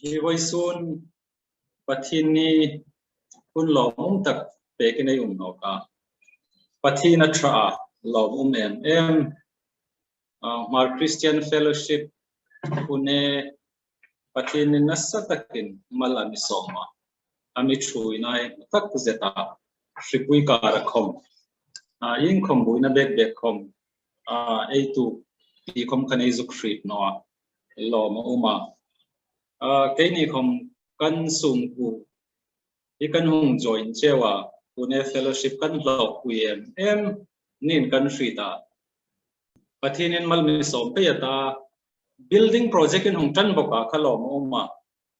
Hi voi sun pathin ni kun lom tak pe ke nei no ka pathin a tra lom em Mar Christian Fellowship pune pathin ni nasatakin malami soma ami chui nai tak zeta shipui ka rakhom in khom buina bek khom ei tu ti khom khanei zuk shrit no lom uma cái này không căn sung ku cái căn hùng join chewa pune fellowship căn lok em nin căn frita pathinin mal mi som pe ta building project in hong tan boka khalom oma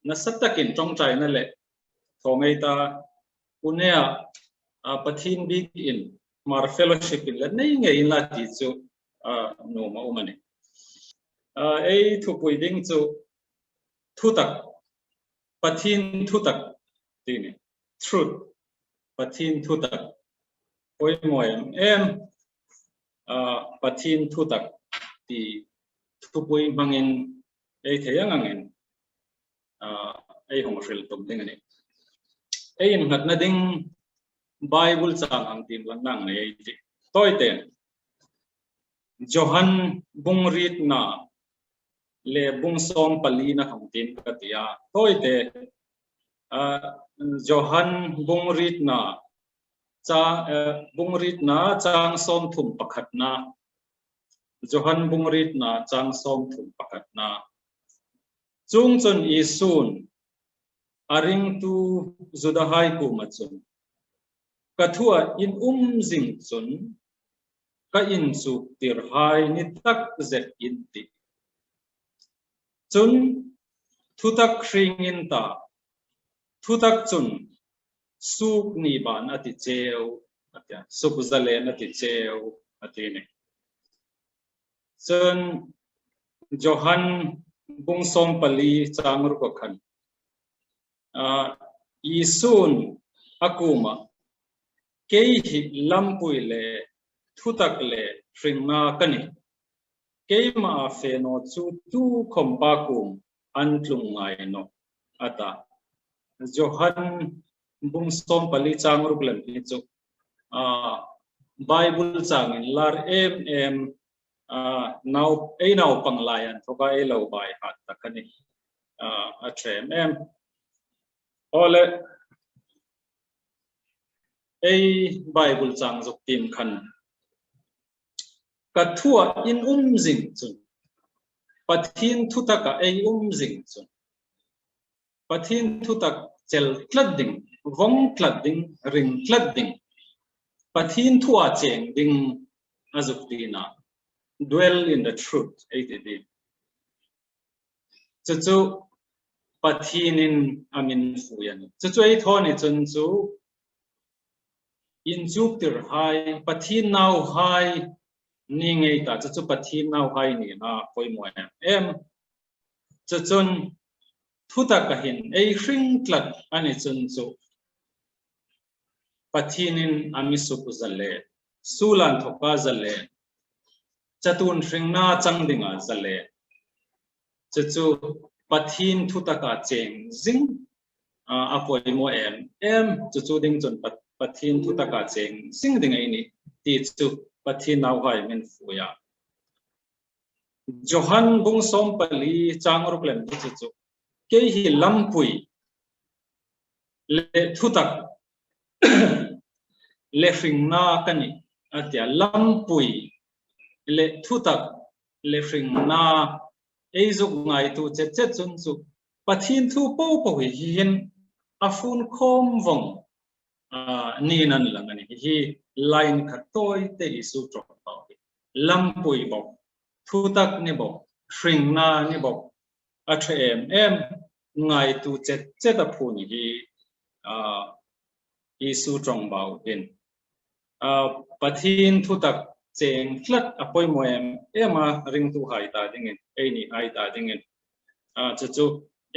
na satakin trong chai na le thongei ta pune pathin big in mar fellowship in la nei nge in la ti chu no ma oma ne ei thu pui ding chu thu tak pathin thu tak tini truth pathin thu tak poi moi em pathin thu tak ti thu pui mangin ei theyang angin ei hong ril tum ding ani ei in hat na ding bible chang ang tim lang nang nei ti toy ten Johan bungrit na le bung som pali na khong tin katia toy te Johan bungrit na chang som thum pakhat na Johan bungrit na chang som thum pakhat na chung chon isun aring tu zudahai ku machun kathua in jing chun ka in chu tir hai ni tak zet in ti chun thutak khringin ta thutak chun suk ni ban ati cheu atia suk zalen ati cheu ati ne chun Johan bungsom pali changur ko khan isun akuma kei hi lampui le thutak le khringna kani keima fe no chu tu khompa kum antlung ngai no ata Johan bungsom pali changur glam ni chu Bible changin lar em now panglayan thoka e lo bai hat takani a threm em ole ei Bible chang jok tim khan kathua in jing chun pathin thutaka ei jing chun pathin thutak chel tladding vong tladding ring tladding pathin thua cheng ding azuk dina dwell in the truth ei chu pathinin amin fuyan chu ei thoni chun chu in juk tir hai pathin now hai ni ngei ta chu pathin now hai ni na poi mo em chun thuta ka hin ei hring tlat ani chun chu pathinin amisu zale sulan thoka zale chatun hringna changdinga zale chu pathin thuta ka cheng jing apoi mo em chu ding chun pathin thuta ka cheng sing ding ai ni ti chu pathin now hai men fuya Johan bungsom pali changur klem chu ke hi lampui le thutak le hringna kani atia lampui le thutak le hringna ei zuk ngai tu chet chun chu pathin thu po hi hin afun khom vong ni nan langani hi line khatoi te isu trok tau lampui bo thutak ni bo hringna ni bo athem em ngai tu chet a phun hi isu trong bau in pathin thutak cheng flat apoi moem ema ring tu hai ta ding ei ni hai ta ding chu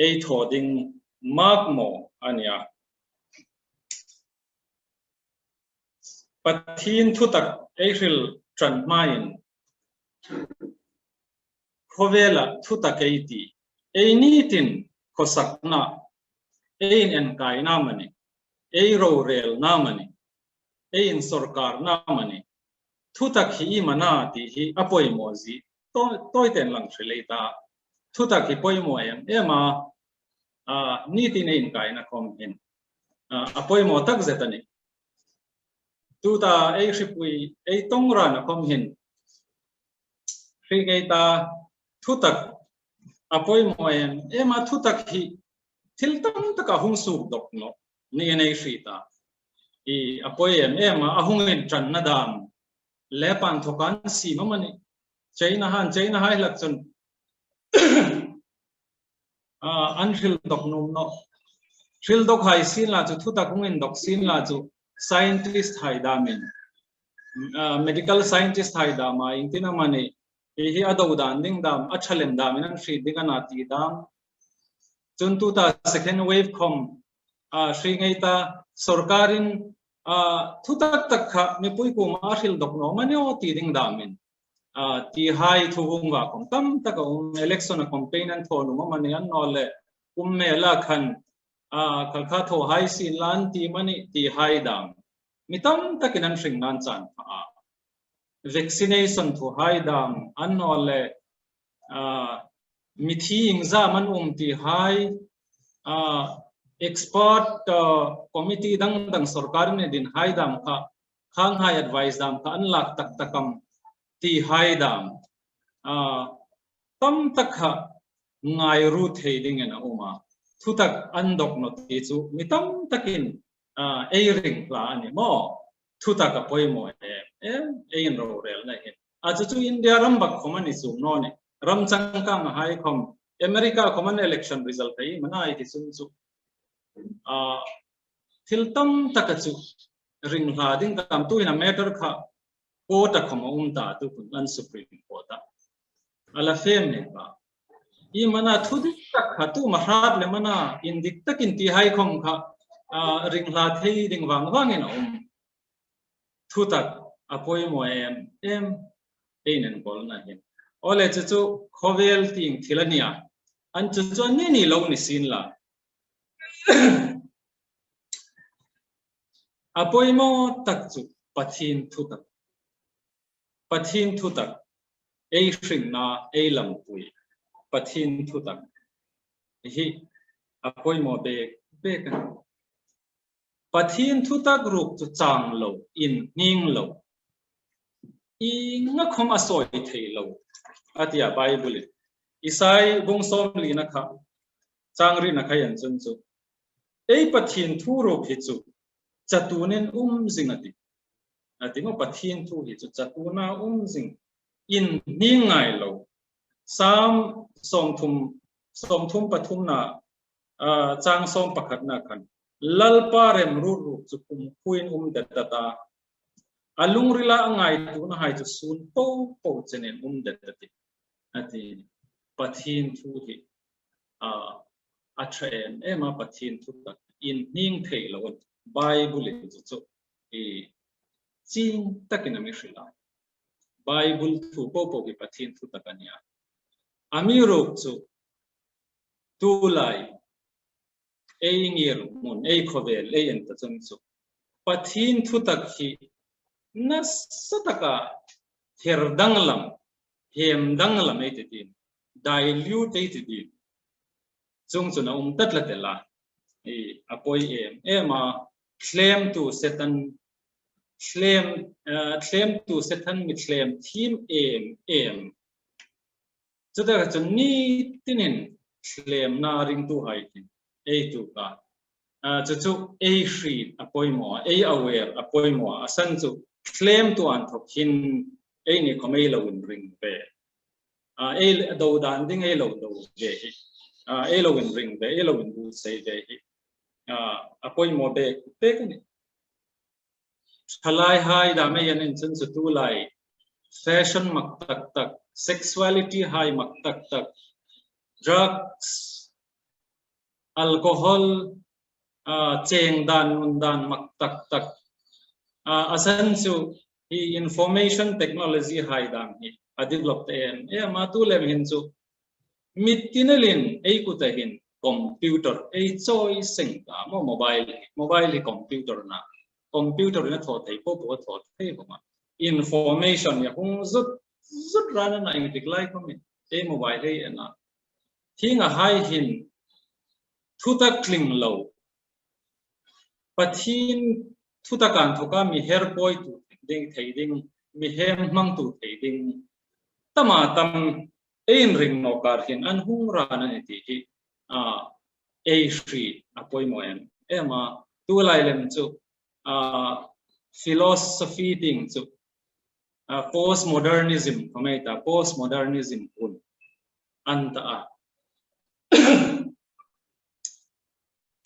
ei thoding mark mo ania pathin thutak ei ril tran main khovela thutak ei ti ei ni tin khosak na ein en kai na mani ei ro rel na mani ein sarkar na mani thu tak hi mana ti hi apoi mozi toi ten lang trileta thu tak hi poi mo ema ni ti nei kai na kom hin apoi mo tak zetani tu ta ei shipui ei tongra na kom hin Krigeta thutak apoi moen ema thutak hi thiltam taka hungsuk dok no ni nei sita I apoi ema ahungin tran na dam lepan thokan si mamani China hai lakchun anhil dok num no thil dok hai sin la chu thutak hungin dok sin la chu scientist hai damin medical scientist hai dama intina mani hi adau dan ding dam achalem dam nan shri digana ti dam chuntu ta second wave khom shri ngai ta sarkarin thutak tak kha mi pui ko ma hil dok no manyo ti ding damin ti hai thuunga kom tam tak election campaign an thonu ma mani an nole mela khan kalkha tho hai sin lan ti mani ti hai dam mitam takinan shring nan chan vaccination to high dam anole mithi ingza man ti high expert committee dang sarkar ne din high dam kha khang high advice dam kha anlak tak takam ti high dam tam takha ngai ru theding ena uma thutak andok no ti chu mitam takin airing la ani mo thutak a poimo ein ro rel na hin chu India rambak khomani su no ne ram changkang hai khom America common election result hai mana ai sun chu thiltam takachu ring ha ding kam tu ina matter kha court a khom ta tu kun supreme court ala fem ne ba I mana thudi tak kha tu mahat le mana indik takin ti hai khom kha ring la thei ding wang in thutak apoi mo einen bol na hin ole chu khovel ting thilania an chu ni lo ni sin la apoi mo tak chu pathin thutak ei shring na ei lam pui pathin thutak hi apoi mo be kan pathin thutak ruk chu chang lo in ning lo I nga khom asoi thei lo atia bible isai bung som li na kha changri na khayan chun chu ei pathin thu ro phi chu chatunen zingati ati ngo pathin thu hi chu chatuna zing in ningai lo sam som thum pathum na chang som pakhat na khan lalpa rem ru chu kum kuin data alung rila angai tu na hai chu sun po chenen data ati pathin thu hi athren ema pathin thu ta in ning thei lo bible chu ching takina mi shrila bible thu po ki pathin thu ta kania amiro chu tu lai ei ngir mun ei khovel ei en ta chung chu pathin thu tak hi na sataka herdanglam hemdanglam ei tin dilute ei tin chung chuna tatlatela apoi ema claim to setan mi claim team chuda chuni tinin claim na ring tu hai tin ei tu ka chu ei sheet apoi mo ei aware apoi mo asan chu claim to an thok hin ei ni khomei lo in ring pe ei do dan ding ei lo do ge hi ei lo in ring be ei lo in bu sei ge hi apoi mo be pe ka ni thalai hai da me yan in chen chu tu lai fashion mak tak sexuality hai mak tak drugs alcohol cheng dan mak tak asan chu hi information technology hai dam hi develop ten ma tu lem hin chu mitinelin ei ku ta hin computer a choi sing ta mo mobile hi computer na computer na thot thei po thot thei ma information ya hung zut ran na ing diklai ko mi e mobile he na hinga hai hin thuta kling lo pathin thuta kan thoka mi hair boy tu ding thei ding mi hem mang tu thei ding tama tam ein ring no kar hin an hung ran ani ti hi A3 apoi moen ema tu lai lem chu philosophy ding chu postmodernism kameta postmodernism un anta a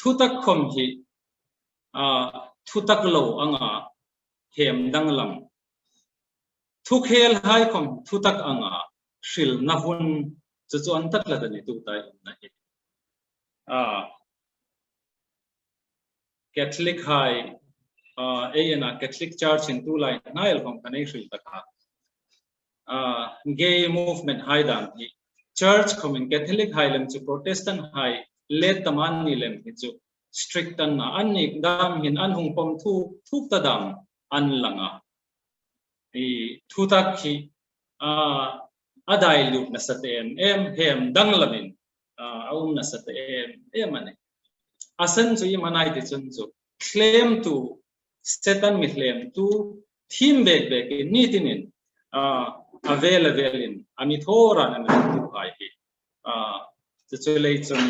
thutak khom hi thutak lo anga hem danglam thukhel hai khom thutak anga shil na hun chu chu an tak la dani tu tai na hi Catholic high Catholic Church in two line nail from connection taka gay movement high dan church coming Catholic high lem to Protestant high let taman ni lem chu strict an na anik dam hin an hung pom thu ta dam an langa I thu tak hi adai lu na satem hem danglamin na satem ane asan chu I manai te chun chu claim to Satan mi claim to theme back ni tinin available in ami thora na tu hai hi chu lei chun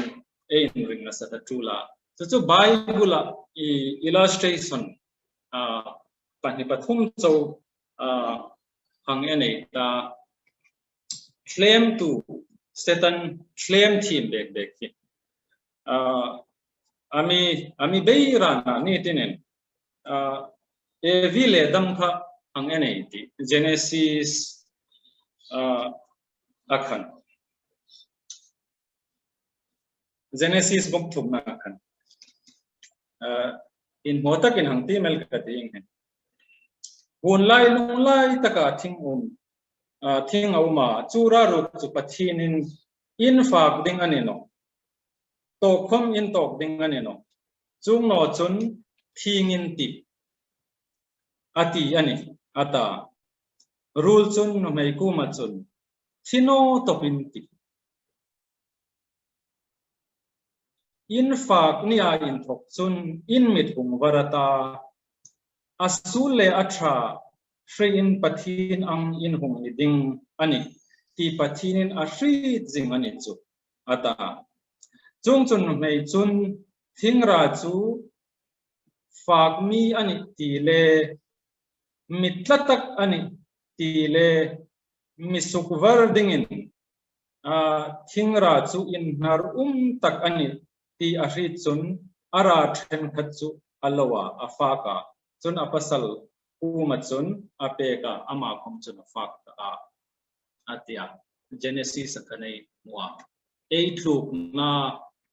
ein ring na sata tula chu Bible illustration pani pathum chu hang ene ta claim to Satan claim theme back hi ami beirana ni tinen evile dam kha ang ene ti Genesis akhan Genesis book thumna akhan in motak in hang ti mel ka ting he hun lai lung lai taka thing auma chura ru chu pathinin in fak ding anino to khom in tok ding anino chung no chun thingin ti ati ani ata rule chun no mai ku ma chun thino topin ti in fak ni a in thok chun in mit hung varata asule atha shri in pathin ang in hung ni ding ani ti pathinin a shri jing ani chu ata chung chun mai chun thingra chu fak mi ani ti le mitlatak ani ti le misukvar dingin thingra chu in nar tak ani ti a hri chun ara then khat chu alowa afaka chun apasal uma chun apeka ama khom chun afak ta atia Genesis akanei muwa ei thluk na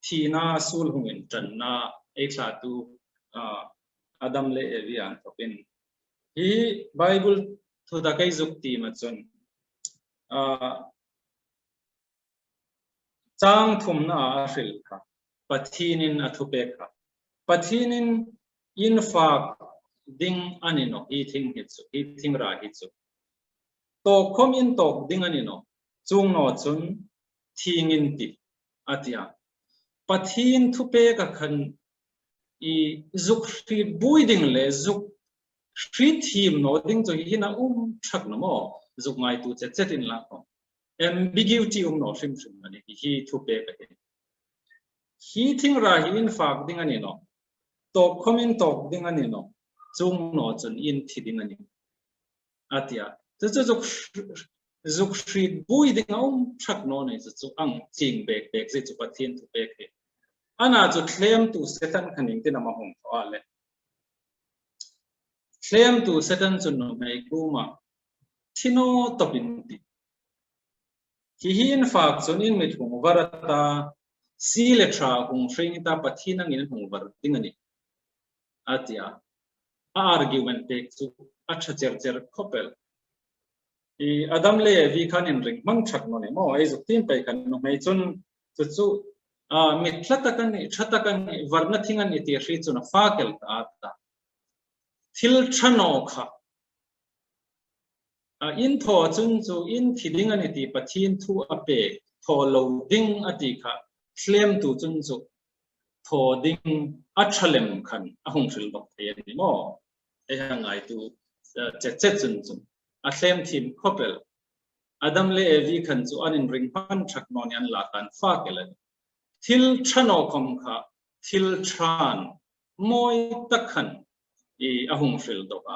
thina sul hungin tanna ei thla tu Adam le Evian topin hi Bible thu da kai zukti ma chun chang thum na ril kha pathinin athupe kha pathinin in fak ding anino hi thing ra hi chu to khom in tok ding anino chung no chun thingin ti atia pathin thupe ka khan I zuk hri buiding le zuk hri thim no ding chu hi na thak no mo zuk ngai tu chet in la ko ambiguity no hrim ani hi thupe ka hi thing ra hi in fak ding ani no to khomin tok ding ani no chung no chun in thi ding ani atia chu zuk hri buiding thak no nei chu ang ching bek je chu pathin thupe ke ana chu claim to Satan khaning tin ama hong ale claim to Satan chu no mai kuma thino topin ti hi in fak chun in mit hung varata si le tra hung shring ta pathina ngin hung var tingani atia argument te chu acha cher khopel I Adam le vi khan in ring mang thak no ne mo ai zuk tin pai kan no mai chun chu mithlatakan varna thingan iti ri chuna fakel ta thil thano kha in tho chun chu in thiding ani ti pathin thu ape tho lo ding ati kha thlem tu chun chu tho ding athalem khan ahung thil bok thei ni mo e hangai tu che chun chu a thlem thim khopel adam le evi khan chu anin ring pan thak non yan la kan fakel thil thano khom kha thil than moi takhan i ahung thil to ka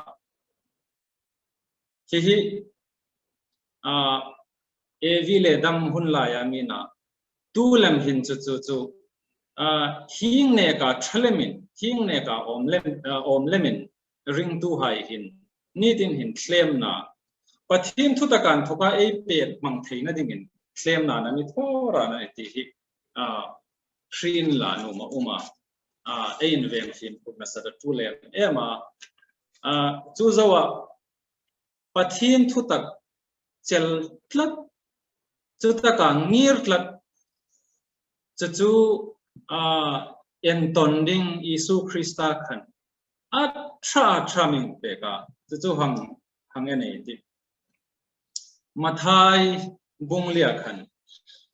hi evi le dam hun la ya mina tu lam hin chu hing ne ka thalemin hing ne ka om lemin ring tu hai hin ni tin hin claim na pathin thu takan thoka ei pet mang theina dingin claim na na mi thora na ti hi shin la no ma uma ein vem fin pugna sa tu le ema chu zawa pathin thu tak chel tlat chu taka ngir tlat chu entonding Isu Christa khan tra min peka chu hang ene ti mathai bunglia khan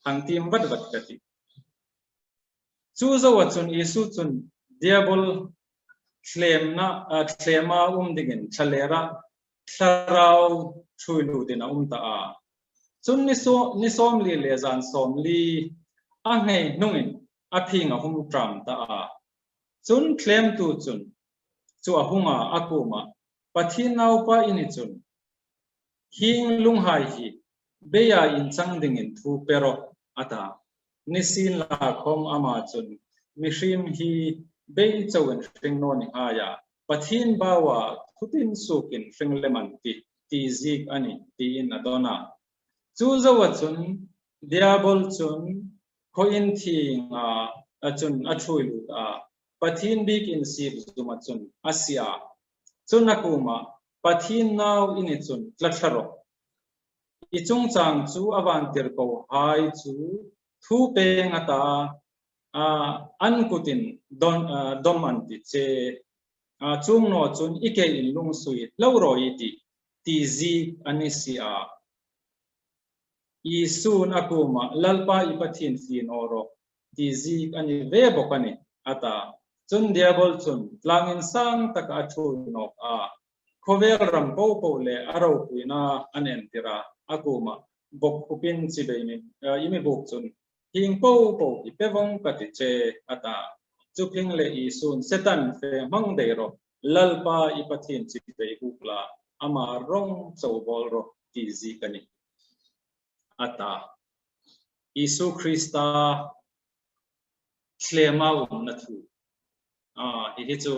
hang tim wat kati chu zawa chun Isu chun diabol claima digin chalera tharau thuilu dina ta chun ni som li le zan som li a ngei nungin a phinga hum tram ta chun claim tu chun chu ahunga akuma pathin nau pa ini chun hing lung hai hi beya in chang dingin thu pero ata nisin la khom ama chun mihrim hi bei chowen ring no ni aya pathin bawa thutin sukin ring leman ti zik ani ti in adona chu zawa chun diabol chun khoin thing chun athuilu pathin big in sip zuma chun asia chun akuma pathin now in chun tlatharo ichung chang chu avantir ko hai chu thu peng ata an kutin dom anti che chung no chun ike in lung sui lawro ti zi anisia Isu nakuma lalpa ipathin fin oro ti zi ani ve bokani ata chun diabol chun tlangin sang taka athu no khovel ram po le aro puina anen tira akuma bok kupin chibeini imi bok chun hing po ipewong kati che ata chuping le Isun setan fe mang deiro lalpa ipathin chibei ukla ama rong chobol ro ti zi kani ata Isu Christa claima na thu hi chu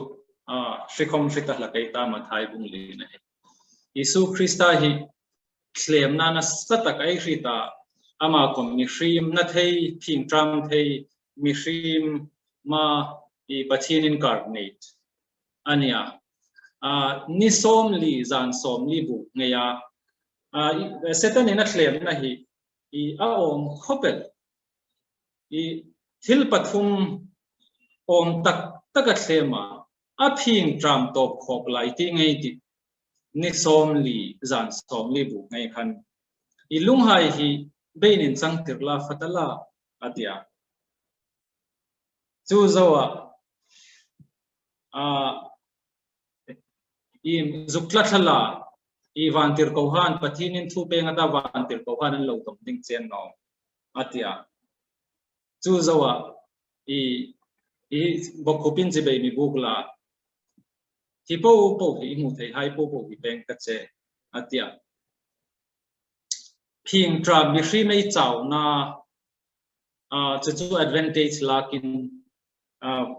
shikom shita la kai ta ma thai bung li na Isu Christa hi claim na satak ai rita ama kom mi shrim na thei thing tram thei mi shrim ma I pathin incarnate ania ni som li zan som li bu ngeya setan ina claim na hi I aom khopel I thil pathum om taka thlema a phing tram top khop lai ti ngei ti ni som li zan som li bu ngai khan I lung hai hi beinin chang tirla fatala atia chu zawa im zukla thala I vantir kohan pathinin thu pe ngata vantir kohan an lo tom ding chen no atia chu zawa I bokupin je be mi bukla ti po hi mu thei hai po hi peng ka che atia phing tra mi hri mei chau na chu advantage lakin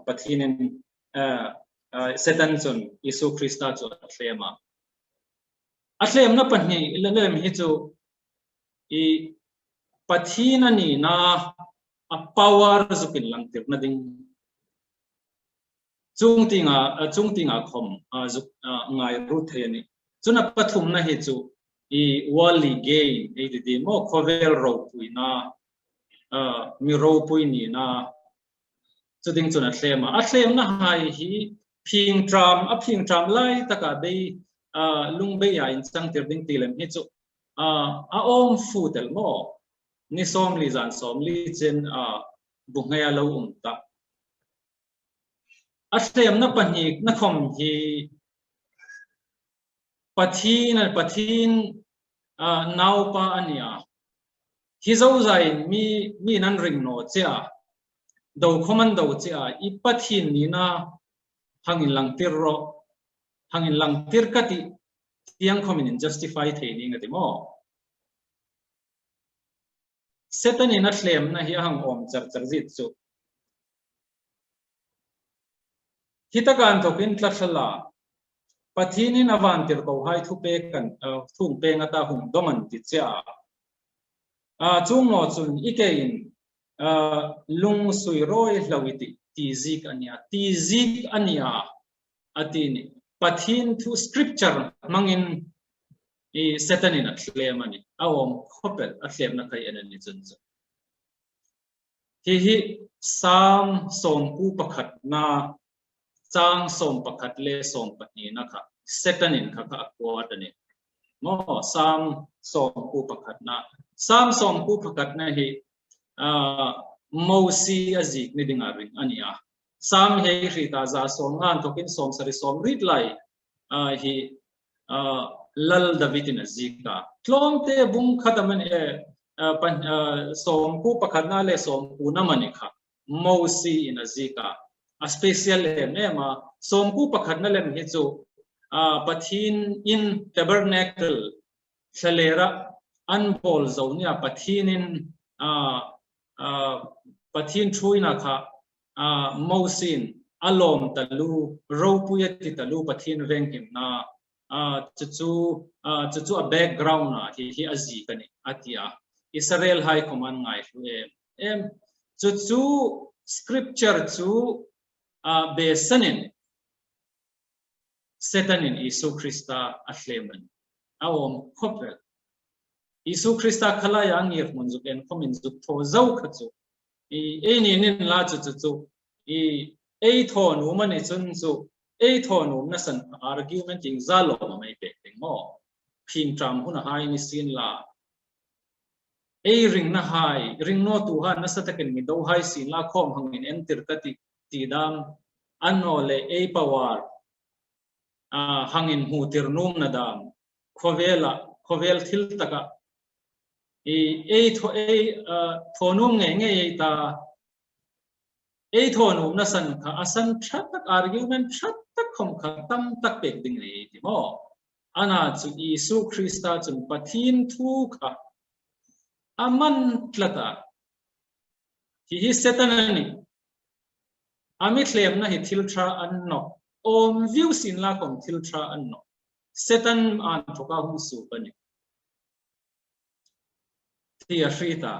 pathinin setan chun Isu Christa chu athlema athlem na panhi ilalem hi chu I pathina ni na a power zukin lang tir na ding chung tinga khom zuk ngai ru theni chuna pathum na hi chu I wali gain ei di mo khovel ro puina mi ro pui ni na chu ding chuna tlem na hai hi phing tram lai taka dei lung be ya in chang tir ding tilem hi chu a om fu tel mo ni som li zan som li chen bunghaya lo ta tlem na pani na khom hi pathin nau pa ania hi zo zai mi nan ring no cha do khoman do cha I pathin ni na hangin lang tir kati tiang khomin justify theini ngati mo setani na thlem na hi hang om char zit chu hitakan thokin tlathala pathinin avantir ko hai thu pe kan thung pe ngata hum doman ti cha chung no chun ikein lung sui roi hlawiti tizik ania atini pathin thu scripture mangin I setanin athlem ani awom khopel athlem na kai enani chun hi sam som pu pakhat na chang som pakhat le som patni na kha setanin kha akwat ani mo sam som pu pakhat na hi mosi azik ni dinga ring ania sam he rita za som ngan tokin som sari som rit lai hi lal davitin azika tlom te bung khataman som pu pakhat na le som pu na manikha mosi in azika a special ma som pu pakhat na lem hi chu pathin in tabernacle thalera anbol zonia pathinin pathin thuina kha mosin alom talu ropuyati talu pathin rengim na chu a background na hi azi kani atia Israel high command ngai em chu scripture chu besanin setanin Isu Christa atleman awom khopel Isu Christa khala yang yef munjuk en komin juk tho zau khachu e ni nin la chu e thon woman e chun chu e thon na san argumenting zalo mai pe mo phim tram huna hai ni sin la e ring na hai ring no tu ha na sataken mi do hai sin la khom hangin entir kati ti dam anole e power hangin hu tir num na dam khovel thil taka thonum nge ta e thonum na san kha asan thatak argument thatak khom kha tam tak pek ding nei ti mo ana chu Isu Christa chun pathin thu kha aman tlata hi setanani ami thlem na hi thilthra anno om view sin la kom thilthra anno setan an thoka hu su pani tia shrita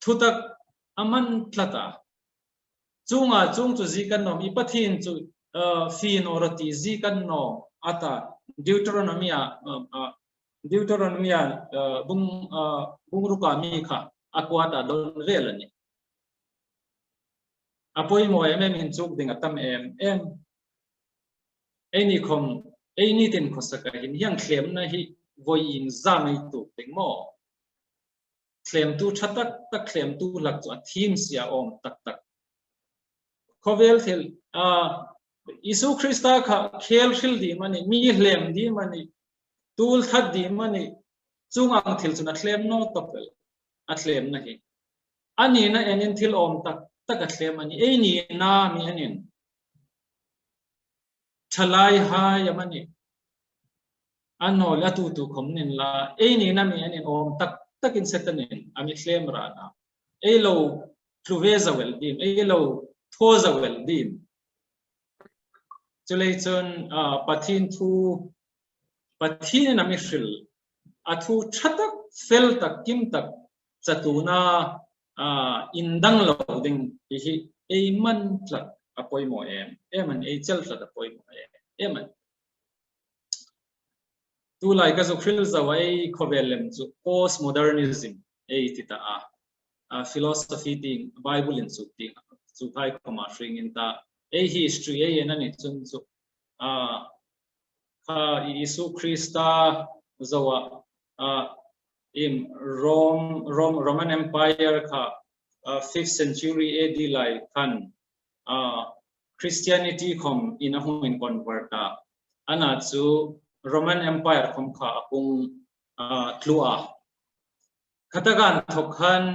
thutak aman tlata chung chu zikan nom I pathin chu fin orati zikan no ata Deuteronomy bung ruka mi kha akwata don relani apoi mo min chuk ding atam em any tin khosaka hin yang thlem na hi voi in zamai tu ting mo thlem tu thatak tak thlem tu lak chu thim sia om tak khovel thil Isu Christa kha khel khil di mani mi hlem di mani tul that di mani chungang thil chuna thlem no topel a thlem na hi ani na enin thil om tak a thlem ani ei ni na mi anin thalai ha yamani anno la tu khomnin la ei ni na mi anin om takin setanin ami thlem ra na ei lo tluweza wel dim ei lo thoza wel dim chulei chon pathin na mi hril athu thatak fel tak kim tak chatuna indang lo ding hi ei man tlat apoi mo an ei chel tlat apoi mo em an tu lai ka zo hril zawai khovelem chu post modernism tita philosophy ting Bible in su ting su thai koma string in ta history enani chun chu kha Isu Christa zawa in Roman Empire kha 5th century AD lai khan Christianity khom in a hung in converta ana chu Roman Empire khom kha apung tlua khatagan thokhan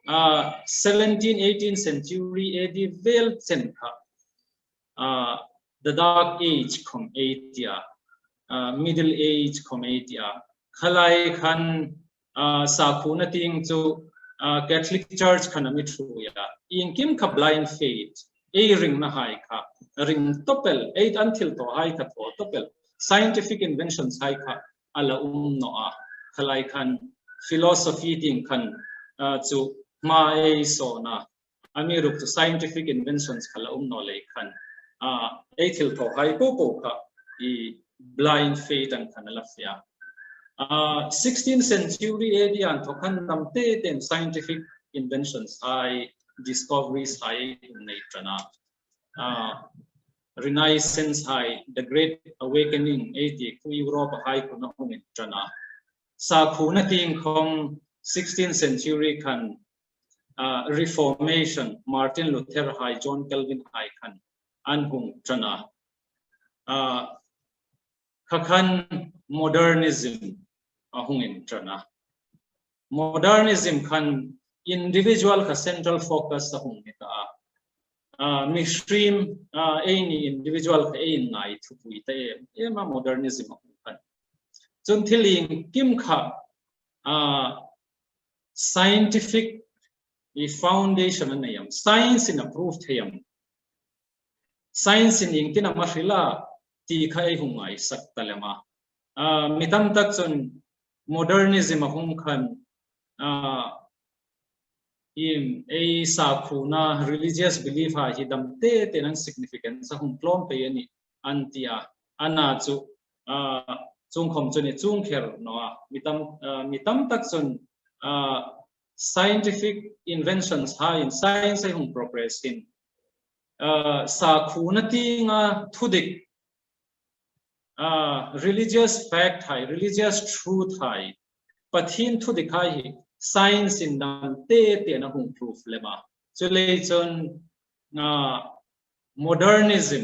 17th-18th century AD vel chen kha the dark age khom atia middle age khom atia khalai khan sakhuna ting chu Catholic Church khanami thu ya in kim kha blind faith ring na hai kha ring topel 8 until to hai kha to topel scientific inventions hai kha ala no a khalai khan philosophy ting khan chu mai so na ami ruk to scientific inventions khala no le khan 8 till to hai ko kha I blind faith and khan la fia 16th century AD and thokan namte ten scientific inventions high discoveries high natrana Renaissance high the great awakening 80 ku Europe high ku na natrana sa khuna ting khom 16th century khan Reformation Martin Luther high John Calvin high khan an hung trana khakhan modernism ahung in trana modernism khan individual ka central focus ahung ta mistream any individual ka ein nai thupui ta ema modernism ahung khan chun thiling kim kha scientific foundation anayam science in approved hayam science in ingtina mahila ti khai hungai saktalema mitam tak chun modernism ahung khan in a sakhuna religious belief ha hidam te tenang significance ahung plom pe ani antia ana chu chung khom chuni chung kher no mitam tak chun scientific inventions ha in science ahung progress in sakhuna tinga thudik religious fact high religious truth high pathin thu dikhai science in dam te na hung proof lema chule chon modernism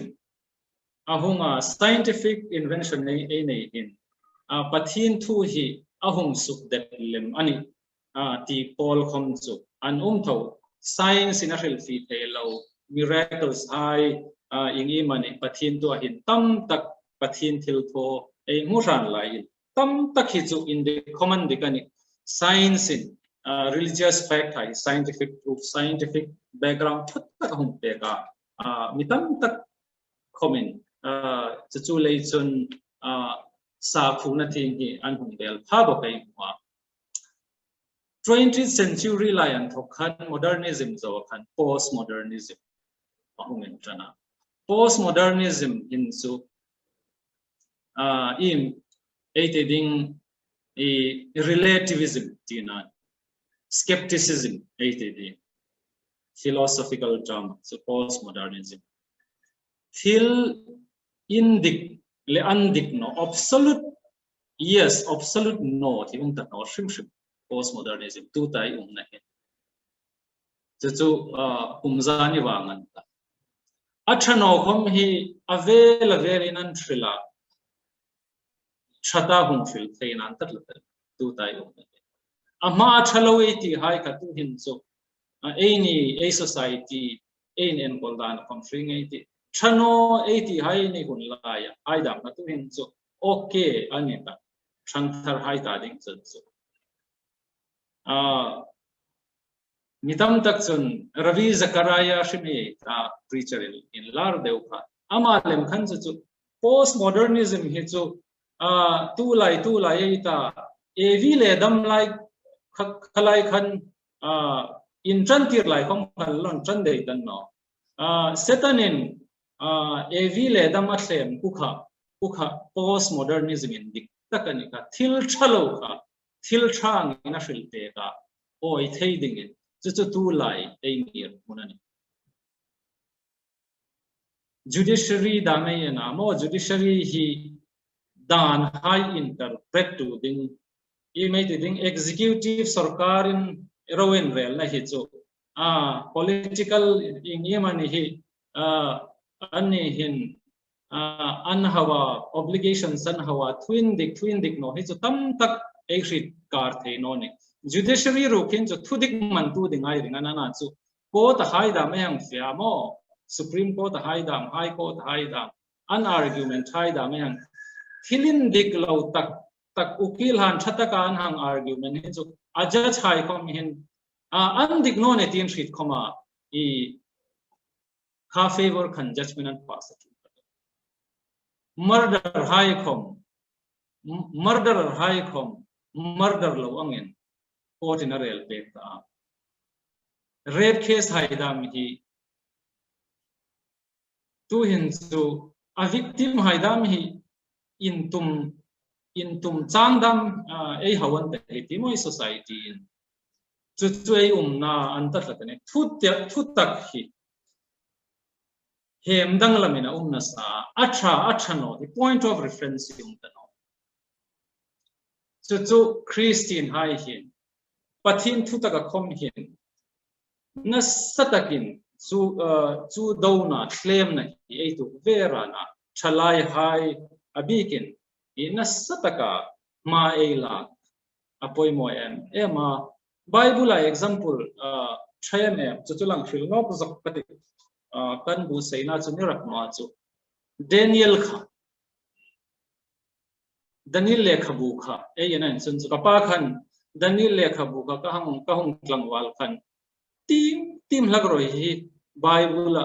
ahunga scientific invention nei in pathin thu hi ahung suk det lem ani ti pol khom chu an tho science in a real fi thelo miracles high ingi mani pathin tu hin tam tak pathin thil tho ei muran lai tam tak hi chu in the common dikani science in religious fact high scientific proof scientific background thut tak hum pe ka mitam tak comment chu lei chun sa khuna thing hi an hum bel pha ba kai wa 20th century lion thokhan modernism zo khan postmodernism ahung entrana postmodernism in su in aiding a relativism tina skepticism aiding philosophical term so postmodernism till indik le andik no absolute yes absolute no ti ta no shim postmodernism tu tai na he chu umzani wangan ta athano khom hi avel in an thrila chata hung fil theinan tatla tu tai ama thalowi ti hai ka tu hin so any a society en koldan confring ti thano 80 hai ni hun la ya ai dam na tu hin so okay anita thangthar hai ta ding so mitam tak chun Ravi Zachariah shimi preacher in lar deuka amalem khan chu postmodernism hi chu tu lai ta evi le dam lai khalai khan in trantir lai khom khan lon tran dei dan no setanin evi le dam athlem ku kha postmodernism in dik takani ka thil thalo kha thil thang ina hril te ka oi thei ding in chu tu lai ei mir munani judiciary da mai na mo judiciary hi dan high interpret to ding imei ding executive sarkarin rowen rel na hi chu political ingimani hi ani hin an hawa obligations an hawa twin dik no hi chu tam tak ei hrit kar the no ni judiciary rokin chu thudik man tu ding ai ring ana chu ko ta hai da me hang fia mo supreme court hai dam high court hai dam an argument hai da me hang thilin dik lo tak ukil han thataka an hang argument hi chu aja chai kom hin an dik no ne tin hrit khoma I ka favor kan judgment and pass murder high com murder lo angin court in a real paper rape case hai dam hi tu hin chu a victim hai dam hi in tum changdam ei hawan te hi moi society in chu ei na anta tlatane thu tak hi hem dang lamina na sa acha no the point of reference yung tano chu Christian hai hin pathin thu taka khom hin na satakin chu dona claim na ei tu vera na chalai hai abikin ina sataka ma eila apoi mo ema bible example threm chulang thil no zak pati kan bu seina chu nirak ma chu Daniel le khabu kha ei ena chun chu pa khan Daniel le khabu ka hong tlangwal khan team lagroi hi bible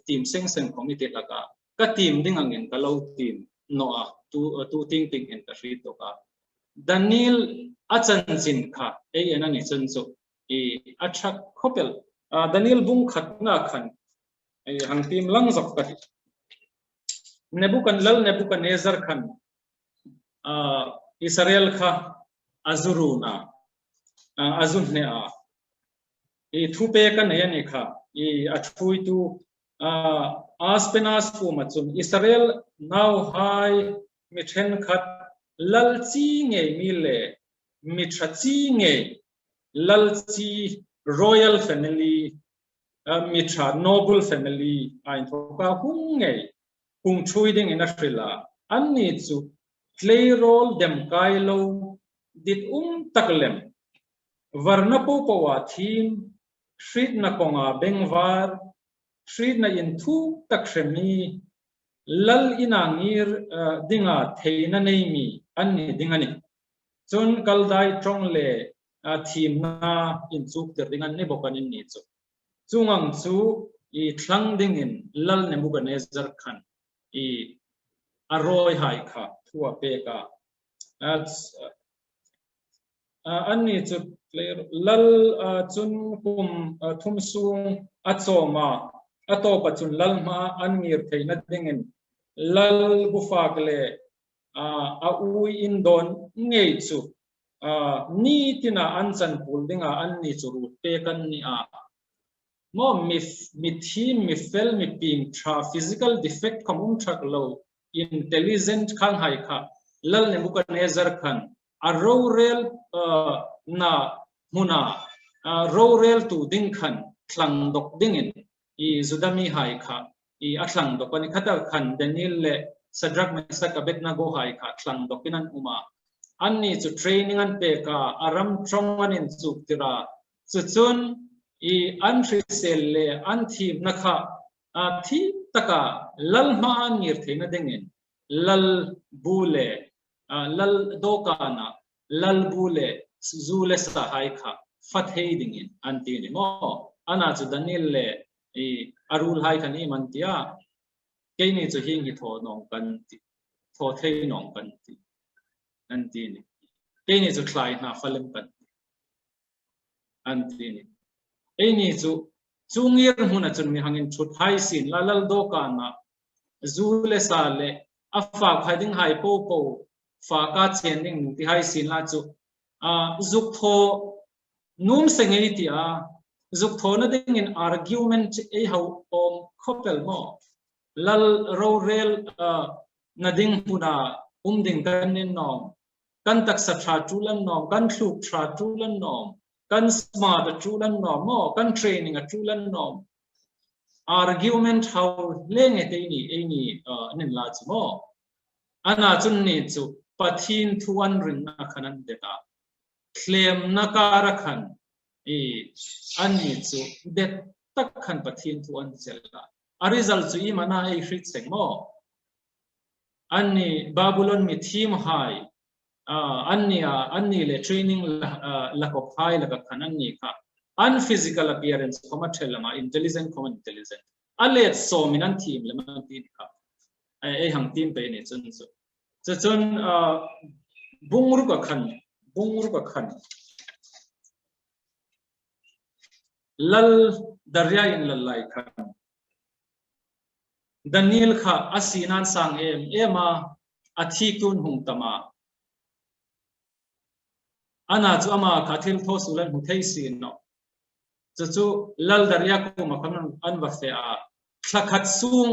team seng committee laka ka team ding angin ka lo team no tu ting in ka ri to ka Daniel achan chin kha ei ena ni chun chu I achak khopel Daniel bung khat na khan ei hang team lang zak ka Nebuchadnezzar khan Israel kha azuruna azun ne I thupe kan ne yani kha I athui tu aspenas fu machum Israel now high mithen khat lalchi nge mile mitrachi nge lalchi royal family mitra noble family ain thoka hung nge hung chuiding in Australia anni chu play role dem kailo dit taklem varna powa thim shrit na konga bengwar shrit na in thu takhremi lal inangir dinga theina neimi anni dingani chun kaldai trongle thim na in chuk ter dingan ne bokanin ni chu chungang chu I thlang dingin lal Nebuchadnezzar khan I aroi hai kha thua pe ka anni chu lal chun kum thum sung achoma atopa chun lal ma anngir theina dingin lal bufakle a ui indon ngei chu ni tina anchan puldinga anni chu rut pe kan ni mo mi thim mi fel mi ping tra physical defect kamum thak lo intelligent khang hai kha lal Nebuchadnezzar khan a rorel na huna rorel tu ding khan thlang dok dingin I zudami hai kha I athlang dok ani khata khan Daniel le Shadrach Meshach Abednego hai kha thlang dokinan uma anni chu training an pe ka aram chongan in chuk tira chuchun I anthrisel le anthim nakha thi taka lal ma an ngir theina dengin lal bule lal dokana lal bule zule sa hai kha fathei dingin anti ni mo ana chu Daniel le arul hai khan I mantia keini chu hing hi tho nong kan ti tho thei nong kan ti anti ni keini chu thlai na falem kan anti ni Ini chu chungir huna chun mi hangin thut hai sin lalal dokana zule sale afa khading hai po fa ka chening ti hai sin la chu dục tho num sengei ti dục tho na ding in argument e how om khopel mo lal ro rel na ding puna ding kan nin nom kan tak sa tha tulan nom kan thluk tha tulan nom kan smart tulan nom mo kan training a tulan nom argument how lenge te ni nin la chu mo ana chun ni chu pathin thuan ring na khanan deta claim na kara khan ani chu det tak khan pathin thuan chela a result chu I mana ei hrit seng mo ani babylon mi theme hai anni le training la ko hai la ka khan anni kha unphysical appearance koma thelama intelligent common intelligent alet so minan theme le man tin kha ei hang team pe ni chun chu chun bungru ka khan lal darya in lalai khan Daniel kha asinan sang ema athi tun hung tama ana chu ama khathil tho sulan hu thei sin no chu lal darya ko ma khan an wa se a thlakhat sung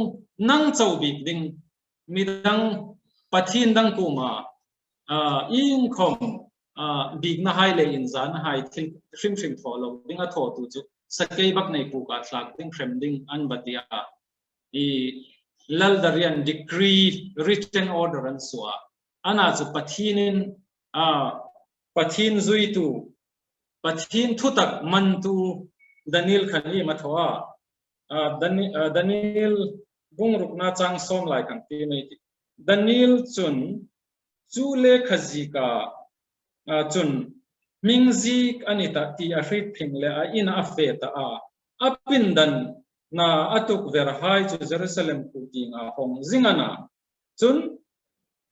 nang chau bik ding midang pathin dang ko ma in khom big na hai le in zan hai thil shrim follow ding a tho tu chu sakei bak nei pu ka thlak ding khrem ding an batia lal darian decree written order and so ana chu pathin zui tu pathin thutak man tu Daniel khani mathawa Daniel bungruk na chang som lai kan ti nei Daniel chun chu le khazika chun mingzik anita ti a hrit thing le a in a feta apindan na atuk verhai chu Jerusalem ku ting a hong zingana chun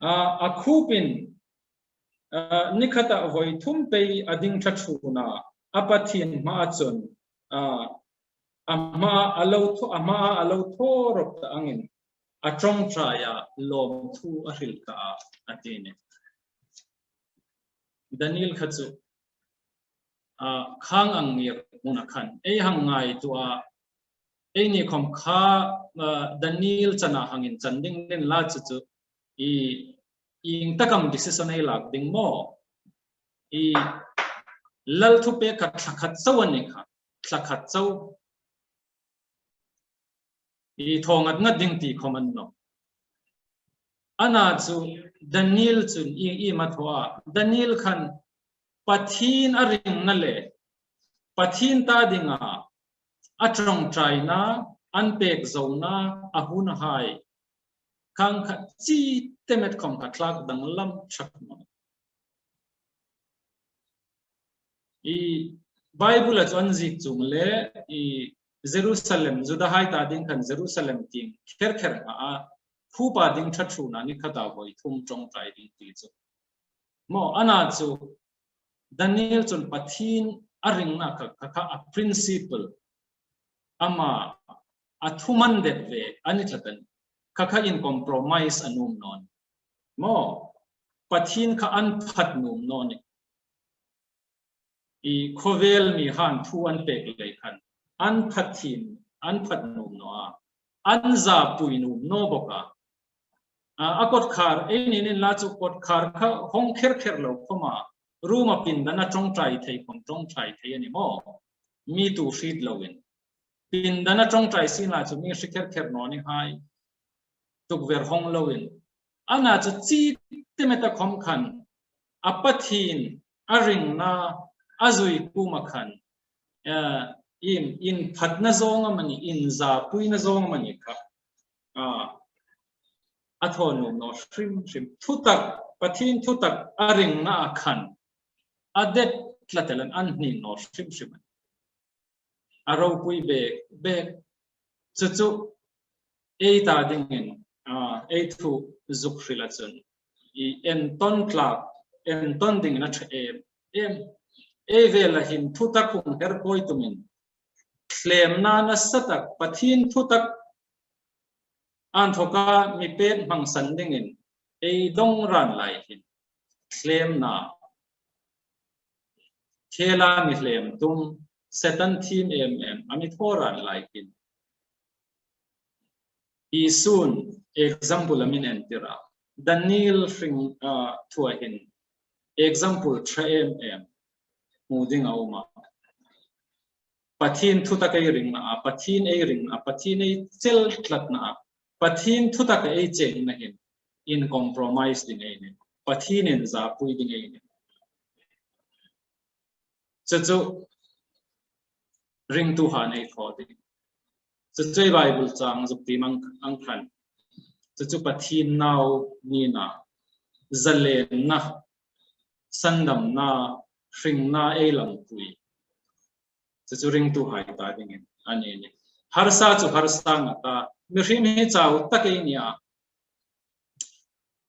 a khupin nikhata voi thum pe ading thachuna apathin ma chun ama alo tho rop ta angin atong traya lom thu a hil ka atine Daniel khatsu khang angir muna khan ei hangai tua ei ni khom kha Daniel chana hangin chanding len la chu ing takam decision ei lak ding mo lal thu pe khat chawani kha thlakhat chaw thongat nga ding ti khoman no ana chu Daniel chun mathwa Daniel khan pathin aring na le pathin ta dinga atong traina anpek zona ahun hai khang kha chi temet khom kha thlak dang lam thak no Bible chon zik chung le Jerusalem juda hai ta ding khan Jerusalem ting kher khu pa ding thathu na ni khata hoi thum trong trai ding ti chu mo ana chu Daniel chon pathin aring na kha a principle ama athuman det ve ani thatan kha in compromise anum non mo pathin kha an phat num non khovel mi han thu an pek le khan an phat num no an za pui num no boka akot khar ni la chu kot khar kha hong kher lo khoma ruma pin dana trong trai thei khom trong trai thei ani mo mi tu feed lowin pin dana trong trai sin la chu mi kher no ni hai tuk ver hong lowin ana chu chi temeta khom khan apathin aring na azui kuma khan in phatna zonga mani in za puina zonga mani kha athonu no shrim thutak pathin thutak aring na khan adet tlatelan anni no shrim aro pui be chu ei ta dingin ei thu zukrila chun en ton ding na em vela hin thutak hung her poi tumin claim na satak pathin thutak an thoka mi pet mang san dingin ei dong ran lai hin claim na khela mi hlem tum Satan team ami thoran like in isun example amin entira Daniel fring thua hin example tra moving auma pathin thuta kai ring na pathin ei ring na pathin ei chel tlat na pathin thuta kai cheng na hin in compromise ding ei ne pathin in za pui ding ei ne chu ring tu han ei tho ding chu Bible chang zu ti mang ang khan chu pathin now ni na zalen na sandam na ring na ei lang pui chu ring tu hai ta ding ani ni har sa chu har sa nga ta mi rim hi chau takai nia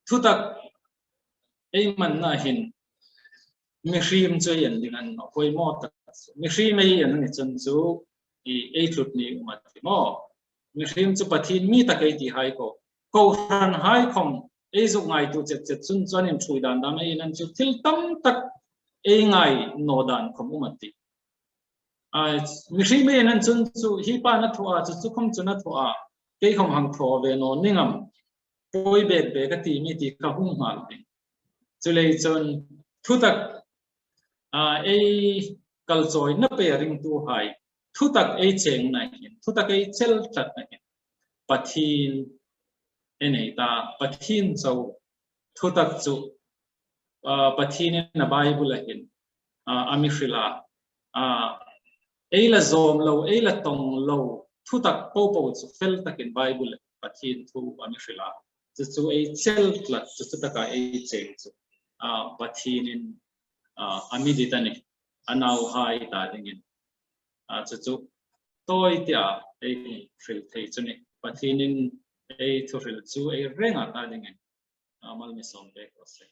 thu tak ei man na hin mi rim chu yan ding an no koi mo ta mi rim ei an ni chun chu i ei thut ni ma ti mo mi rim chu pathin mi takai ti hai ko han hai khom ei zu ngai tu chet chet chun chon in thui dan dam ei nan chu thil tam tak ei ngai no dan khom umati mi ri me nan chun chu hi pa na thua chu khom chu na thua ke khom hang tho ve no ningam poi be be ka ti mi ti ka hung mal ni chu le chon thu tak ei kal choi na pe ring tu hai thu tak ei cheng na hin thu tak ei chel chat na hin pathin enei ta pathin chau thu tak chu pathin na Bible hin ami frila eila zom lo eila tong lo thu tak po chu fel takin Bible pathin thu ami frila chu ei chel tlat chu taka ei cheng chu pathinin ami ditani anau hai ta dingin chu toi tia ei fril thei chuni pathinin ei thu fril chu ei renga ta dingin mal mi som be ko se